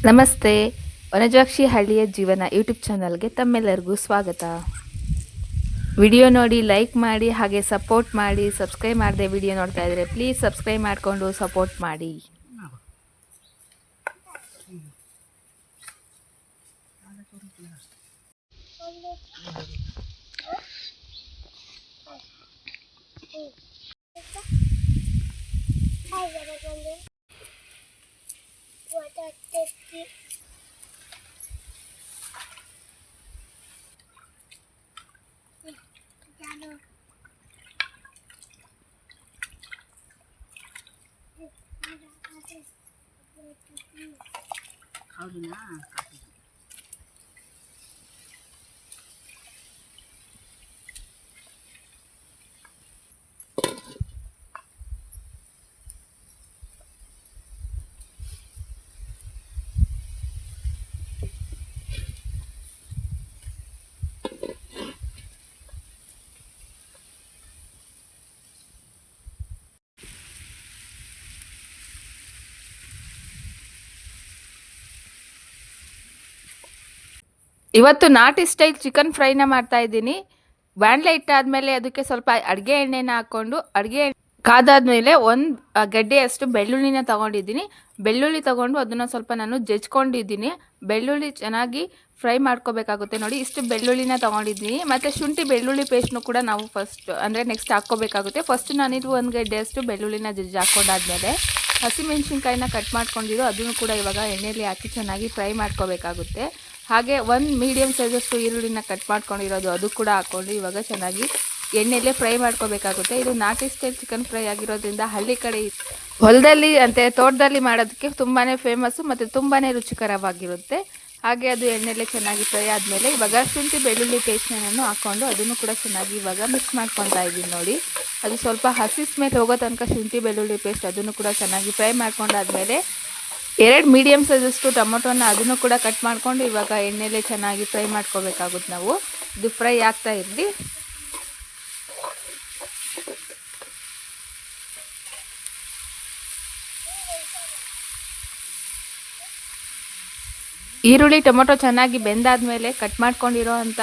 ನಮಸ್ತೆ. ವನಜಾಕ್ಷಿ ಹಳ್ಳಿಯ ಜೀವನ ಯೂಟ್ಯೂಬ್ ಚಾನಲ್ಗೆ ತಮ್ಮೆಲ್ಲರಿಗೂ ಸ್ವಾಗತ. ವಿಡಿಯೋ ನೋಡಿ ಲೈಕ್ ಮಾಡಿ, ಹಾಗೆ ಸಪೋರ್ಟ್ ಮಾಡಿ. ಸಬ್ಸ್ಕ್ರೈಬ್ ಮಾಡದೆ ವಿಡಿಯೋ ನೋಡ್ತಾ ಇದ್ರೆ ಪ್ಲೀಸ್ ಸಬ್ಸ್ಕ್ರೈಬ್ ಮಾಡಿಕೊಂಡು ಸಪೋರ್ಟ್ ಮಾಡಿ. ಇವತ್ತು ನಾಟಿ ಸ್ಟೈಲ್ ಚಿಕನ್ ಫ್ರೈನ ಮಾಡ್ತಾ ಇದ್ದೀನಿ. ಬಾಣಲೆ ಇಟ್ಟಾದ್ಮೇಲೆ ಅದಕ್ಕೆ ಸ್ವಲ್ಪ ಅಡುಗೆ ಎಣ್ಣೆನ ಹಾಕ್ಕೊಂಡು ಅಡುಗೆ ಕಾದಾದ್ಮೇಲೆ ಒಂದು ಗಡ್ಡೆಯಷ್ಟು ಬೆಳ್ಳುಳ್ಳಿನ ತಗೊಂಡಿದ್ದೀನಿ. ಬೆಳ್ಳುಳ್ಳಿ ತಗೊಂಡು ಅದನ್ನು ಸ್ವಲ್ಪ ನಾನು ಜಜ್ಕೊಂಡಿದ್ದೀನಿ. ಬೆಳ್ಳುಳ್ಳಿ ಚೆನ್ನಾಗಿ ಫ್ರೈ ಮಾಡ್ಕೋಬೇಕಾಗುತ್ತೆ. ನೋಡಿ, ಇಷ್ಟು ಬೆಳ್ಳುಳ್ಳಿನ ತಗೊಂಡಿದ್ದೀನಿ. ಮತ್ತು ಶುಂಠಿ ಬೆಳ್ಳುಳ್ಳಿ ಪೇಸ್ಟ್ನು ಕೂಡ ನಾವು ನೆಕ್ಸ್ಟ್ ಹಾಕ್ಕೋಬೇಕಾಗುತ್ತೆ. ಫಸ್ಟ್ ನಾನಿದು ಒಂದು ಗಡ್ಡೆಯಷ್ಟು ಬೆಳ್ಳುಳ್ಳಿನ ಹಾಕ್ಕೊಂಡಾದ್ಮೇಲೆ ಹಸಿಮೆಣ್ಸಿನ್ಕಾಯಿನ ಕಟ್ ಮಾಡ್ಕೊಂಡಿರೋ ಅದನ್ನು ಕೂಡ ಇವಾಗ ಎಣ್ಣೆಯಲ್ಲಿ ಹಾಕಿ ಚೆನ್ನಾಗಿ ಫ್ರೈ ಮಾಡ್ಕೋಬೇಕಾಗುತ್ತೆ. ಹಾಗೆ ಒಂದು ಮೀಡಿಯಮ್ ಸೈಜಷ್ಟು ಈರುಳ್ಳಿನ ಕಟ್ ಮಾಡ್ಕೊಂಡಿರೋದು ಅದು ಕೂಡ ಹಾಕ್ಕೊಂಡು ಇವಾಗ ಚೆನ್ನಾಗಿ ಎಣ್ಣೆಯಲ್ಲೇ ಫ್ರೈ ಮಾಡ್ಕೋಬೇಕಾಗುತ್ತೆ. ಇದು ನಾಟಿ ಸ್ಟೈಲ್ ಚಿಕನ್ ಫ್ರೈ ಆಗಿರೋದ್ರಿಂದ ಹಳ್ಳಿ ಕಡೆ ಹೊಲದಲ್ಲಿ ತೋಟದಲ್ಲಿ ಮಾಡೋದಕ್ಕೆ ತುಂಬಾ ಫೇಮಸ್ಸು ಮತ್ತು ತುಂಬಾ ರುಚಿಕರವಾಗಿರುತ್ತೆ. ಹಾಗೆ ಅದು ಎಣ್ಣೆಯಲ್ಲೇ ಚೆನ್ನಾಗಿ ಫ್ರೈ ಆದಮೇಲೆ ಇವಾಗ ಶುಂಠಿ ಬೆಳ್ಳುಳ್ಳಿ ಪೇಸ್ಟ್ನ ನಾನು ಹಾಕ್ಕೊಂಡು ಅದನ್ನು ಕೂಡ ಚೆನ್ನಾಗಿ ಇವಾಗ ಮಿಕ್ಸ್ ಮಾಡ್ಕೊತಾ ಇದ್ದೀನಿ. ನೋಡಿ, ಅದು ಸ್ವಲ್ಪ ಹಸಿ ಸ್ಮೆಲ್ ಹೋಗೋ ತನಕ ಶುಂಠಿ ಬೆಳ್ಳುಳ್ಳಿ ಪೇಸ್ಟ್ ಅದನ್ನು ಕೂಡ ಚೆನ್ನಾಗಿ ಫ್ರೈ ಮಾಡ್ಕೊಂಡಾದ್ಮೇಲೆ 2 ಮೀಡಿಯಮ್ ಸೈಜಷ್ಟು ಟೊಮೊಟೊನ ಅದನ್ನು ಕೂಡ ಕಟ್ ಮಾಡ್ಕೊಂಡು ಇವಾಗ ಎಣ್ಣೆಲೆ ಚೆನ್ನಾಗಿ ಫ್ರೈ ಮಾಡ್ಕೋಬೇಕಾಗುತ್ತೆ. ನಾವು ಇದು ಫ್ರೈ ಆಗ್ತಾ ಇರಲಿ. ಈರುಳ್ಳಿ ಟೊಮೊಟೊ ಚೆನ್ನಾಗಿ ಬೆಂದಾದ್ಮೇಲೆ ಕಟ್ ಮಾಡ್ಕೊಂಡಿರೋ ಅಂಥ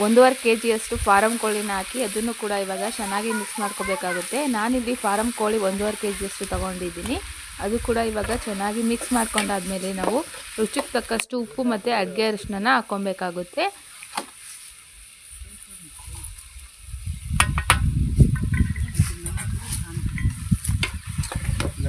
1.5 kg ಫಾರಂ ಕೋಳಿನ ಹಾಕಿ ಅದನ್ನು ಕೂಡ ಇವಾಗ ಚೆನ್ನಾಗಿ ಮಿಕ್ಸ್ ಮಾಡ್ಕೋಬೇಕಾಗುತ್ತೆ. ನಾನಿಲ್ಲಿ ಫಾರಂ ಕೋಳಿ 1.5 kg ತೊಗೊಂಡಿದ್ದೀನಿ. ಅದು ಕೂಡ ಇವಾಗ ಚೆನ್ನಾಗಿ ಮಿಕ್ಸ್ ಮಾಡ್ಕೊಂಡಾದ್ಮೇಲೆ ನಾವು ರುಚಿಗೆ ತಕ್ಕಷ್ಟು ಉಪ್ಪು ಮತ್ತು ಅಡುಗೆ ಅರಿಶಿನ ಹಾಕ್ಕೊಬೇಕಾಗುತ್ತೆ.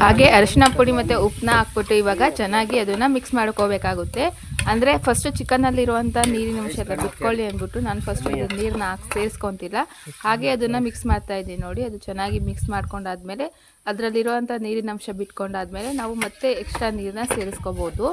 ಹಾಗೆ ಅರಿಶಿನ ಪುಡಿ ಮತ್ತು ಉಪ್ಪನ್ನ ಹಾಕ್ಬಿಟ್ಟು ಇವಾಗ ಚೆನ್ನಾಗಿ ಅದನ್ನು ಮಿಕ್ಸ್ ಮಾಡ್ಕೋಬೇಕಾಗುತ್ತೆ. ಅಂದರೆ ಫಸ್ಟು ಚಿಕನ್ನಲ್ಲಿರುವಂಥ ನೀರಿನ ಅಂಶ ಎಲ್ಲ ಬಿಟ್ಕೊಳ್ಳಿ ಅಂದ್ಬಿಟ್ಟು ನಾನು ಫಸ್ಟು ನೀರನ್ನ ಸೇರಿಸ್ಕೊತಿಲ್ಲ. ಹಾಗೆ ಅದನ್ನು ಮಿಕ್ಸ್ ಮಾಡ್ತಾಯಿದ್ದೀನಿ. ನೋಡಿ, ಅದು ಚೆನ್ನಾಗಿ ಮಿಕ್ಸ್ ಮಾಡ್ಕೊಂಡಾದ್ಮೇಲೆ ಅದರಲ್ಲಿರುವಂಥ ನೀರಿನ ಅಂಶ ಬಿಟ್ಕೊಂಡಾದ್ಮೇಲೆ ನಾವು ಮತ್ತೆ ಎಕ್ಸ್ಟ್ರಾ ನೀರನ್ನ ಸೇರಿಸ್ಕೋಬೋದು.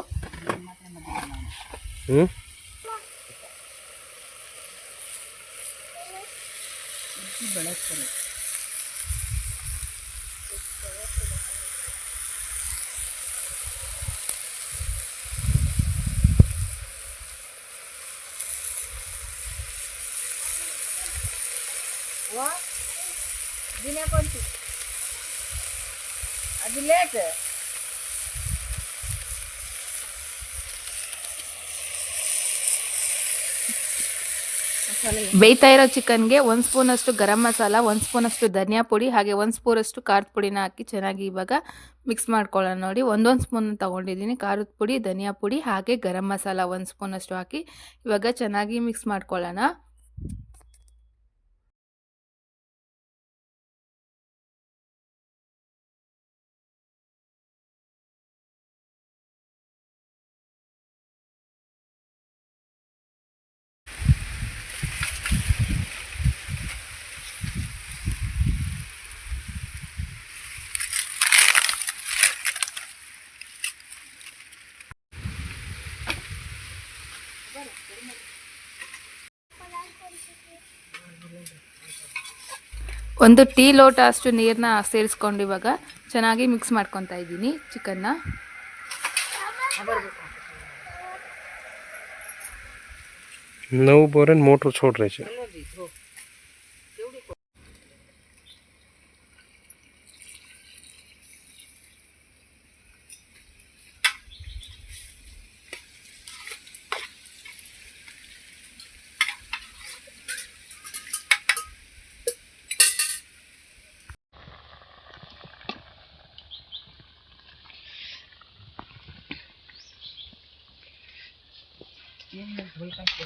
ಅದು ಲೇಟ್ ಬೇಯ್ತಾ ಇರೋ ಚಿಕನ್ಗೆ 1 ಸ್ಪೂನಷ್ಟು ಗರಂ ಮಸಾಲ, 1 ಸ್ಪೂನಷ್ಟು ಧನಿಯಾ ಪುಡಿ, ಹಾಗೆ 1 ಸ್ಪೂನಷ್ಟು ಖಾರದ ಪುಡಿನ ಹಾಕಿ ಚೆನ್ನಾಗಿ ಇವಾಗ ಮಿಕ್ಸ್ ಮಾಡ್ಕೊಳ್ಳೋಣ. ನೋಡಿ, ಒಂದೊಂದು ಸ್ಪೂನ್ ತೊಗೊಂಡಿದ್ದೀನಿ ಖಾರದ ಪುಡಿ, ಧನಿಯಾ ಪುಡಿ ಹಾಗೆ ಗರಂ ಮಸಾಲ 1 ಸ್ಪೂನಷ್ಟು ಹಾಕಿ ಇವಾಗ ಚೆನ್ನಾಗಿ ಮಿಕ್ಸ್ ಮಾಡ್ಕೊಳ್ಳೋಣ. ಒಂದು ಟೀ ಲೋಟ ಅಷ್ಟು ನೀರನ್ನ ಸೇರಿಸ್ಕೊಂಡು ಇವಾಗ ಚೆನ್ನಾಗಿ ಮಿಕ್ಸ್ ಮಾಡ್ಕೊತಾ ಇದ್ದೀನಿ ಚಿಕನ್ನ. नऊ पर्यंत मोटर सोडायचे.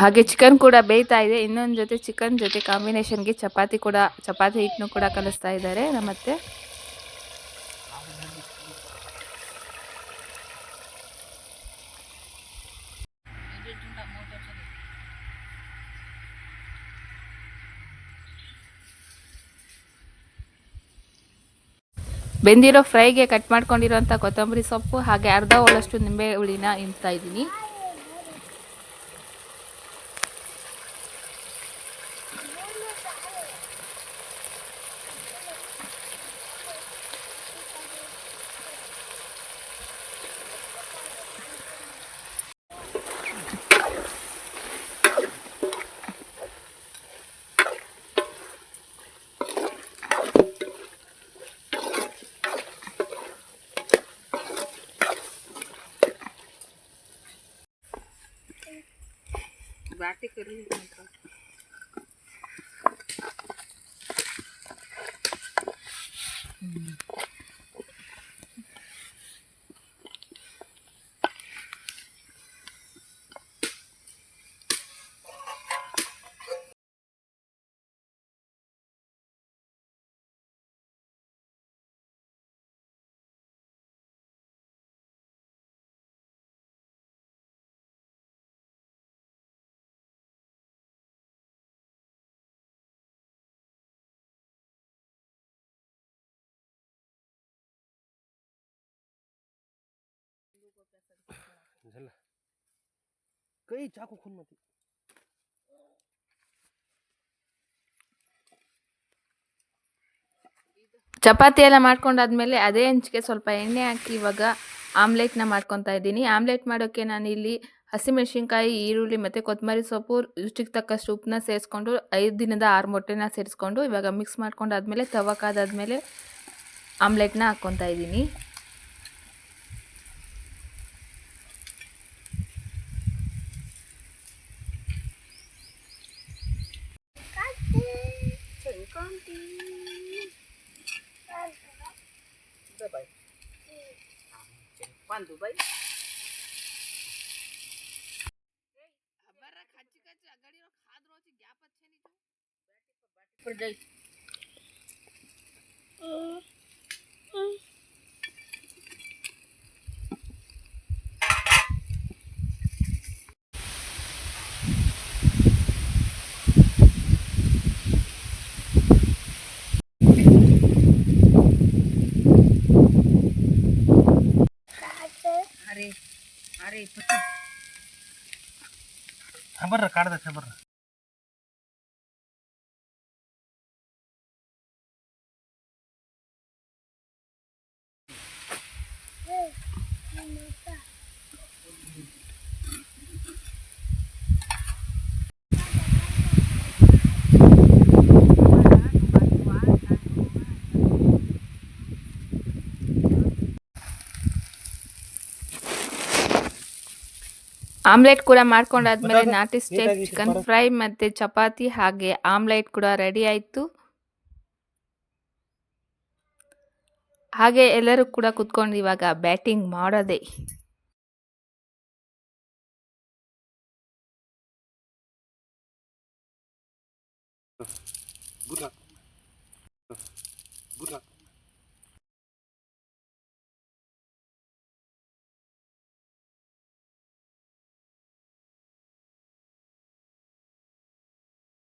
ಹಾಗೆ ಚಿಕನ್ ಕೂಡ ಬೇಯ್ತಾ ಇದೆ. ಇನ್ನೊಂದು ಜೊತೆ ಚಿಕನ್ ಜೊತೆ ಕಾಂಬಿನೇಷನ್ಗೆ ಚಪಾತಿ ಹಿಟ್ಟನ್ನು ಕೂಡ ಕಲಿಸ್ತಾ ಇದ್ದಾರೆ ನಮ್ಮತ್ತೆ. ಬೆಂದಿರೋ ಫ್ರೈಗೆ ಕಟ್ ಮಾಡ್ಕೊಂಡಿರೋಂಥ ಕೊತ್ತಂಬರಿ ಸೊಪ್ಪು ಹಾಗೆ ಅರ್ಧ ಹೋಳಷ್ಟು ನಿಂಬೆ ಹುಳಿನ ಇಂತಾ ಇದ್ದೀನಿ. झालं काही चाकू खून मध्ये ಚಪಾತಿ ಎಲ್ಲ ಮಾಡ್ಕೊಂಡಾದ್ಮೇಲೆ ಅದೇ ಹಂಚಿಗೆ ಸ್ವಲ್ಪ ಎಣ್ಣೆ ಹಾಕಿ ಇವಾಗ ಆಮ್ಲೆಟ್ನ ಮಾಡ್ಕೊತಾ ಇದ್ದೀನಿ. ಆಮ್ಲೆಟ್ ಮಾಡೋಕ್ಕೆ ನಾನಿಲ್ಲಿ ಹಸಿಮೆಣಸಿನ್ಕಾಯಿ, ಈರುಳ್ಳಿ ಮತ್ತು ಕೊತ್ತಂಬರಿ ಸೊಪ್ಪು, ರುಚಿಗೆ ತಕ್ಕಷ್ಟು ಉಪ್ಪನ್ನ ಸೇರಿಸ್ಕೊಂಡು 5ರಿಂದ 6 ಮೊಟ್ಟೆನ ಸೇರಿಸ್ಕೊಂಡು ಇವಾಗ ಮಿಕ್ಸ್ ಮಾಡ್ಕೊಂಡಾದ್ಮೇಲೆ ತವ ಕಾದಾದ್ಮೇಲೆ ಆಮ್ಲೆಟ್ನ ಹಾಕ್ಕೊತಾ ಇದ್ದೀನಿ. खबर काढ खबर ಆಮ್ಲೆಟ್ ಕೂಡ ಮಾಡ್ಕೊಂಡಾದ್ಮೇಲೆ ನಾಟಿ ಸ್ಟೈಲ್ ಚಿಕನ್ ಫ್ರೈ ಮತ್ತು ಚಪಾತಿ ಹಾಗೆ ಆಮ್ಲೆಟ್ ಕೂಡ ರೆಡಿ ಆಯಿತು. ಹಾಗೆ ಎಲ್ಲರೂ ಕೂಡ ಕುತ್ಕೊಂಡು ಇವಾಗ ಬ್ಯಾಟಿಂಗ್ ಮಾಡೋದೆ. गुड